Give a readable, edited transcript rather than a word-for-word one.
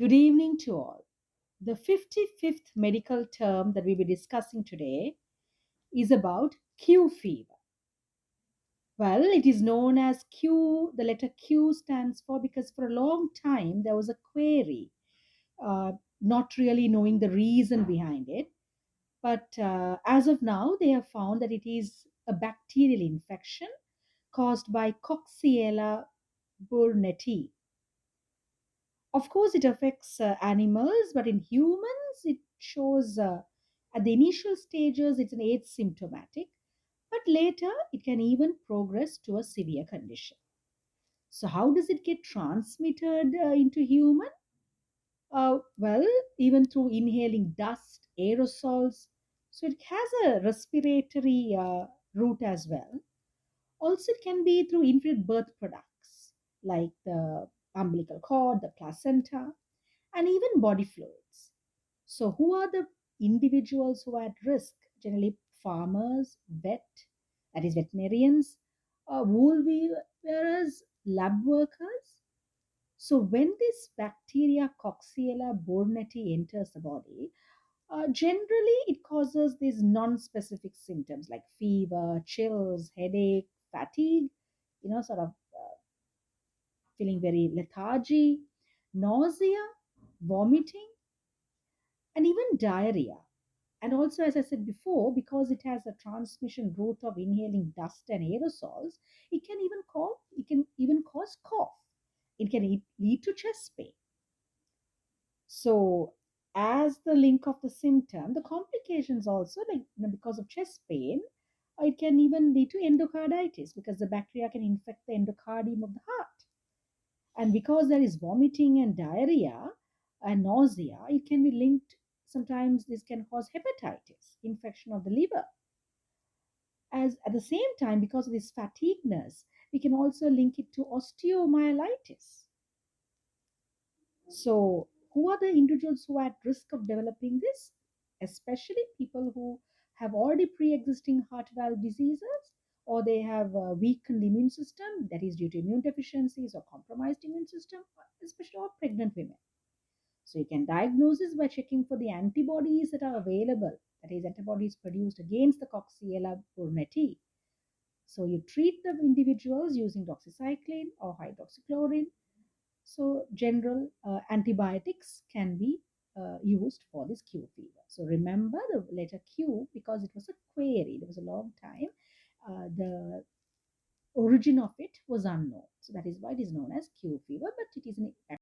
Good evening to all. The 55th medical term that we'll be discussing today is about Q fever. Well, it is known as Q, the letter Q stands for because for a long time there was a query, not really knowing the reason behind it. But as of now, they have found that it is a bacterial infection caused by Coxiella burnetii. Of course, it affects animals, but in humans, it shows at the initial stages it's an asymptomatic, but later it can even progress to a severe condition. So, how does it get transmitted into human? Well, even through inhaling dust, aerosols. So, it has a respiratory route as well. Also, it can be through infant birth products like the umbilical cord, the placenta, and even body fluids. So, who are the individuals who are at risk? Generally, farmers, that is, veterinarians, wool wearers, lab workers. So, when this bacteria Coxiella burnetii enters the body, generally it causes these non-specific symptoms like fever, chills, headache, fatigue, sort of feeling very lethargy, nausea, vomiting, and even diarrhea. And also, as I said before, because it has a transmission route of inhaling dust and aerosols, it can even cause cough. It can lead to chest pain. So, as the link of the symptom, the complications also, like because of chest pain, it can even lead to endocarditis because the bacteria can infect the endocardium of the heart. And because there is vomiting and diarrhea and nausea, it can be linked. Sometimes this can cause hepatitis, infection of the liver. As at the same time, because of this fatigueness, we can also link it to osteomyelitis. So, who are the individuals who are at risk of developing this? Especially people who have already pre existing heart valve diseases or they have a weakened immune system that is due to immune deficiencies or compromised immune system, especially all pregnant women. So, you can diagnose this by checking for the antibodies that are available, that is, antibodies produced against the Coxiella burnetii. So, you treat the individuals using doxycycline or hydroxychloroquine. So, general antibiotics can be used for this Q fever. So, remember the letter Q because it was a query, there was a long time. The origin of it was unknown. So, that is why it is known as Q fever, but it is an